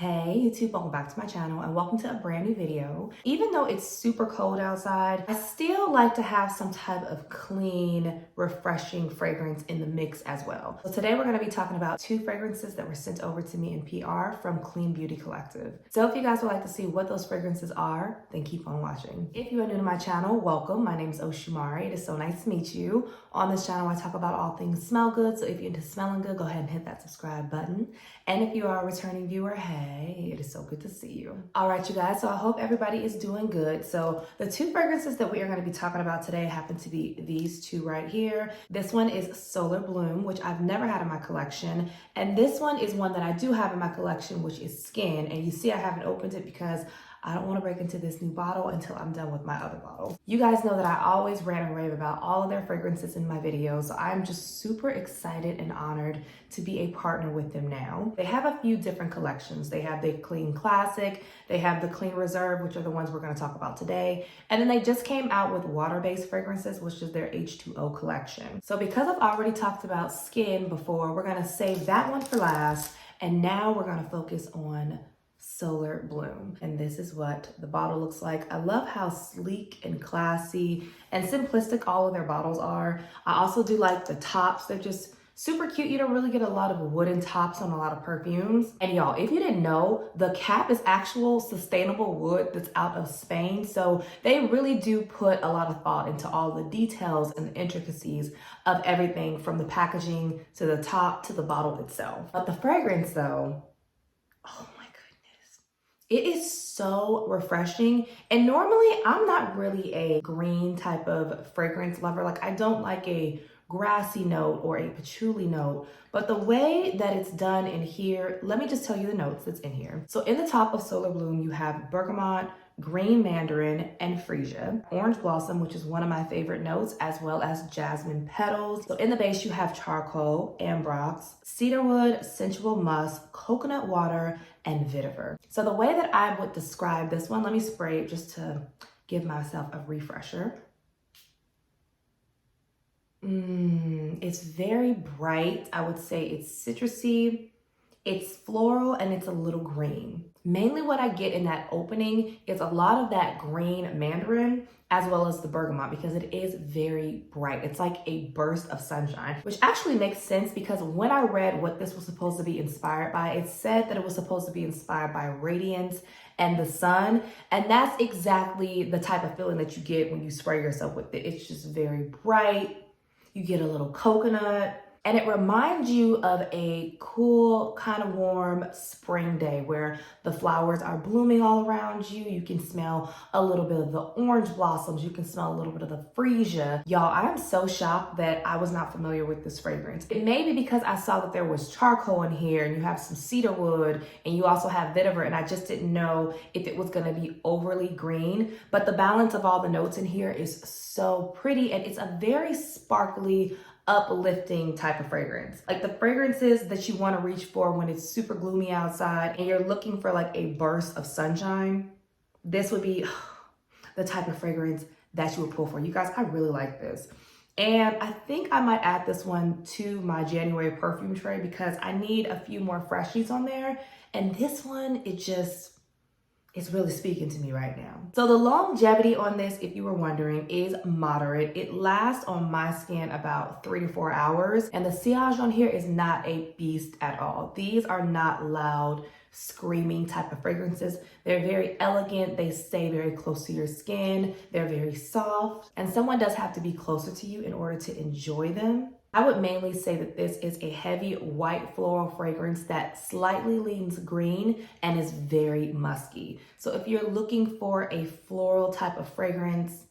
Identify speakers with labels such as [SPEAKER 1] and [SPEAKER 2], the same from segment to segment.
[SPEAKER 1] Hey YouTube, welcome back to my channel and welcome to a brand new video. Even though it's super cold outside, I still like to have some type of clean, refreshing fragrance in the mix as well. So today we're going to be talking about two fragrances that were sent over to me in PR from Clean Beauty Collective. So if you guys would like to see what those fragrances are, then keep on watching. If you are new to my channel, welcome. My name is Oshumari. It is so nice to meet you. On this channel, I talk about all things smell good. So if you're into smelling good, go ahead and hit that subscribe button. And if you are a returning viewer, hey, it is so good to see you. All right, you guys, so I hope everybody is doing good. So the two fragrances that we are going to be talking about today happen to be these two right here. This one is Solar Bloom, which I've never had in my collection. And this one is one that I do have in my collection, which is Skin. And you see I haven't opened it because I don't want to break into this new bottle until I'm done with my other bottle. You guys know that I always rant and rave about all of their fragrances in my videos, so I'm just super excited and honored to be a partner with them now. They have a few different collections. They have the Clean Classic, they have the Clean Reserve, which are the ones we're going to talk about today, and then they just came out with water-based fragrances, which is their H2O collection. So because I've already talked about Skin before, we're going to save that one for last, and now we're going to focus on Solar Bloom. And this is what the bottle looks like. I love how sleek and classy and simplistic all of their bottles are. I also do like the tops. They're just super cute. You don't really get a lot of wooden tops on a lot of perfumes. And y'all, if you didn't know, the cap is actual sustainable wood that's out of Spain. So they really do put a lot of thought into all the details and the intricacies of everything from the packaging to the top to the bottle itself. But the fragrance though, oh my goodness. It is so refreshing. And normally I'm not really a green type of fragrance lover. Like I don't like a grassy note or a patchouli note, but the way that it's done in here, let me just tell you the notes that's in here. So in the top of Solar Bloom, you have bergamot, green mandarin, and freesia, orange blossom, which is one of my favorite notes, as well as jasmine petals. So in the base, you have charcoal, ambrox, cedarwood, sensual musk, coconut water, and vetiver. So the way that I would describe this one, let me spray it just to give myself a refresher. It's very bright. I would say it's citrusy, it's floral, and it's a little green. Mainly what I get in that opening is a lot of that green mandarin as well as the bergamot because it is very bright. It's like a burst of sunshine, which actually makes sense because when I read what this was supposed to be inspired by, it said that it was supposed to be inspired by radiance and the sun. And that's exactly the type of feeling that you get when you spray yourself with it. It's just very bright. You get a little coconut, and it reminds you of a cool, kind of warm spring day where the flowers are blooming all around you. You can smell a little bit of the orange blossoms. You can smell a little bit of the freesia. Y'all, I am so shocked that I was not familiar with this fragrance. It may be because I saw that there was charcoal in here and you have some cedarwood and you also have vetiver, and I just didn't know if it was gonna be overly green, but the balance of all the notes in here is so pretty, and it's a very sparkly, uplifting type of fragrance. Like the fragrances that you want to reach for when it's super gloomy outside and you're looking for like a burst of sunshine, this would be the type of fragrance that you would pull for. You guys, I really like this. And I think I might add this one to my January perfume tray because I need a few more freshies on there. And this one, it's really speaking to me right now. So the longevity on this, if you were wondering, is moderate. It lasts on my skin about 3 to 4 hours. And the sillage on here is not a beast at all. These are not loud, screaming type of fragrances. They're very elegant. They stay very close to your skin. They're very soft. And someone does have to be closer to you in order to enjoy them. I would mainly say that this is a heavy white floral fragrance that slightly leans green and is very musky. So if you're looking for a floral type of fragrance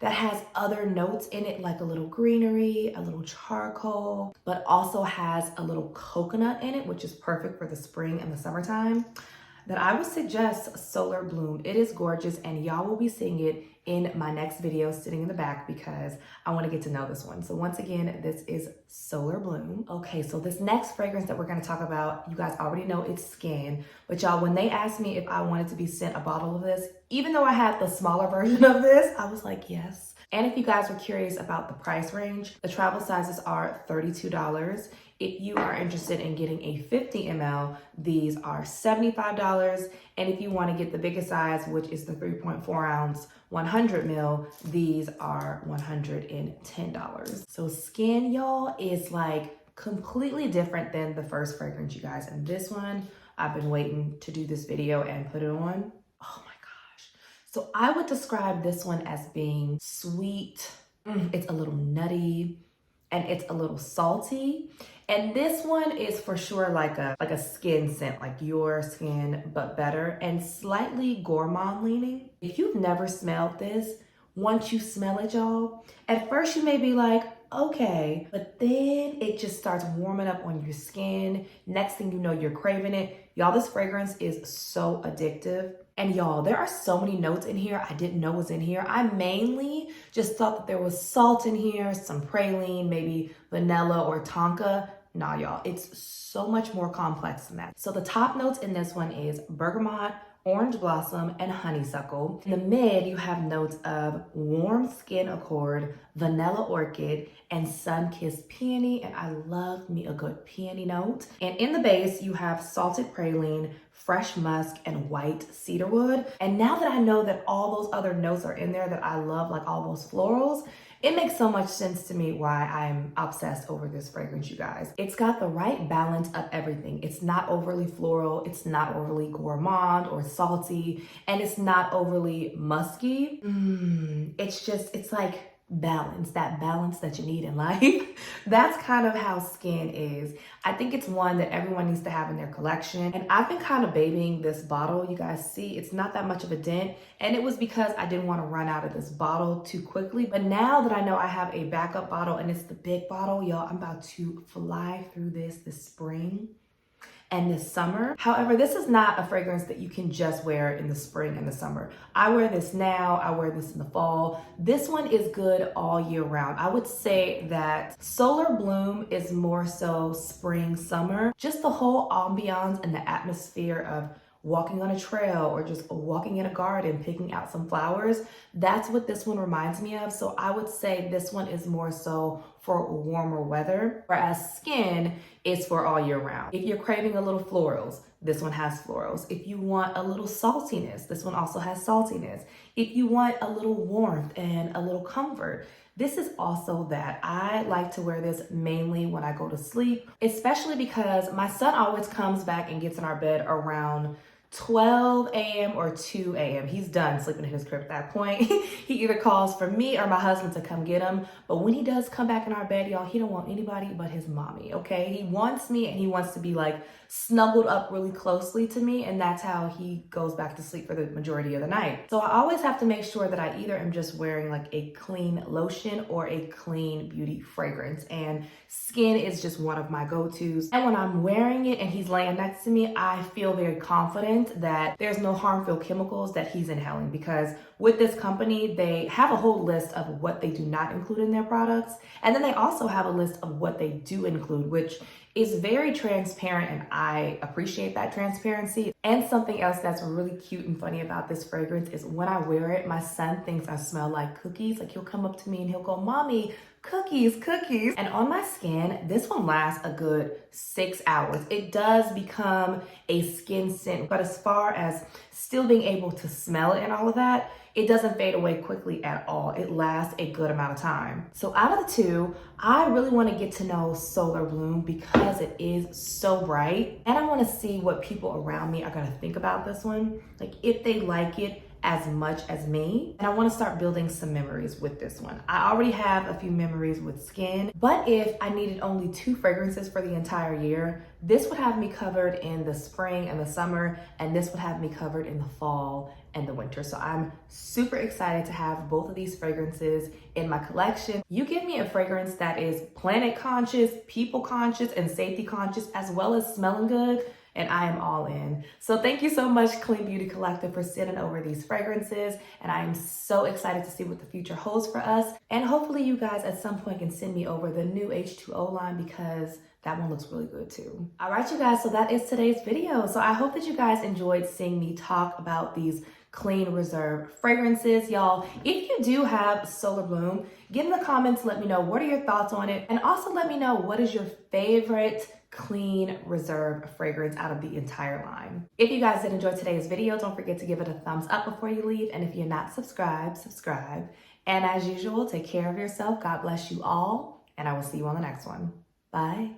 [SPEAKER 1] that has other notes in it, like a little greenery, a little charcoal, but also has a little coconut in it, which is perfect for the spring and the summertime, then I would suggest Solar Bloom. It is gorgeous, and y'all will be seeing it in my next video sitting in the back because I want to get to know this one. So once again, this is Solar Bloom. Okay, so this next fragrance that we're going to talk about, you guys already know it's Skin, but y'all, when they asked me if I wanted to be sent a bottle of this, even though I had the smaller version of this, I was like, yes. And if you guys were curious about the price range, the travel sizes are $32. If you are interested in getting a 50 ml, these are $75. And if you want to get the biggest size, which is the 3.4 ounce 100 ml, these are $110. So Skin, y'all, is like completely different than the first fragrance, you guys. And this one, I've been waiting to do this video and put it on. Oh my gosh. So I would describe this one as being sweet. It's a little nutty and it's a little salty. And this one is for sure like a skin scent, like your skin, but better and slightly gourmand leaning. If you've never smelled this, once you smell it, y'all, at first you may be like, okay, but then it just starts warming up on your skin. Next thing you know, you're craving it. Y'all, this fragrance is so addictive. And y'all, there are so many notes in here I didn't know was in here. I mainly just thought that there was salt in here, some praline, maybe vanilla or tonka. Nah, y'all, it's so much more complex than that. So the top notes in this one is bergamot, orange blossom, and honeysuckle. In the mid, you have notes of warm skin accord, vanilla orchid, and sun-kissed peony. And I love me a good peony note. And in the base, you have salted praline, fresh musk, and white cedarwood. And now that I know that all those other notes are in there that I love, like all those florals, it makes so much sense to me why I'm obsessed over this fragrance, you guys. It's got the right balance of everything. It's not overly floral, it's not overly gourmand or salty, and it's not overly musky. It's like balance, that balance that you need in life. That's kind of how Skin is. I think it's one that everyone needs to have in their collection. And I've been kind of babying this bottle. You guys see, it's not that much of a dent. And it was because I didn't want to run out of this bottle too quickly. But now that I know I have a backup bottle and it's the big bottle, y'all, I'm about to fly through this spring and this summer. However, this is not a fragrance that you can just wear in the spring and the summer. I wear this now, I wear this in the fall. This one is good all year round. I would say that Solar Bloom is more so spring, summer. Just the whole ambiance and the atmosphere of walking on a trail or just walking in a garden, picking out some flowers. That's what this one reminds me of. So I would say this one is more so for warmer weather, whereas Skin is for all year round. If you're craving a little florals, this one has florals. If you want a little saltiness, this one also has saltiness. If you want a little warmth and a little comfort, this is also that. I like to wear this mainly when I go to sleep, especially because my son always comes back and gets in our bed around 12 a.m. or 2 a.m. He's done sleeping in his crib at that point. He either calls for me or my husband to come get him. But when he does come back in our bed, y'all, he don't want anybody but his mommy, okay? He wants me and he wants to be like snuggled up really closely to me. And that's how he goes back to sleep for the majority of the night. So I always have to make sure that I either am just wearing like a clean lotion or a clean beauty fragrance. And Skin is just one of my go-tos. And when I'm wearing it and he's laying next to me, I feel very confident that there's no harmful chemicals that he's inhaling, because with this company, they have a whole list of what they do not include in their products. And then they also have a list of what they do include, which is very transparent, and I appreciate that transparency. And something else that's really cute and funny about this fragrance is when I wear it, my son thinks I smell like cookies. Like he'll come up to me and he'll go, "Mommy, cookies, cookies." And on my skin, this one lasts a good 6 hours. It does become a skin scent, but as far as still being able to smell it and all of that, it doesn't fade away quickly at all. It lasts a good amount of time. So out of the two, I really want to get to know Solar Bloom because it is so bright. And I want to see what people around me are going to think about this one. Like if they like it as much as me. And I want to start building some memories with this one. I already have a few memories with Skin, but if I needed only 2 fragrances for the entire year, this would have me covered in the spring and the summer, and this would have me covered in the fall and the winter. So I'm super excited to have both of these fragrances in my collection. You give me a fragrance that is planet conscious, people conscious, and safety conscious, as well as smelling good, and I am all in. So thank you so much, Clean Beauty Collective, for sending over these fragrances. And I am so excited to see what the future holds for us. And hopefully you guys at some point can send me over the new H2O line, because that one looks really good too. All right, you guys, so that is today's video. So I hope that you guys enjoyed seeing me talk about these Clean Reserve fragrances. Y'all, if you do have Solar Bloom, get in the comments, let me know what are your thoughts on it, and also let me know what is your favorite Clean Reserve fragrance out of the entire line. If you guys did enjoy today's video, don't forget to give it a thumbs up before you leave, and if you're not subscribed, subscribe. And as usual, take care of yourself. God bless you all, and I will see you on the next one. Bye.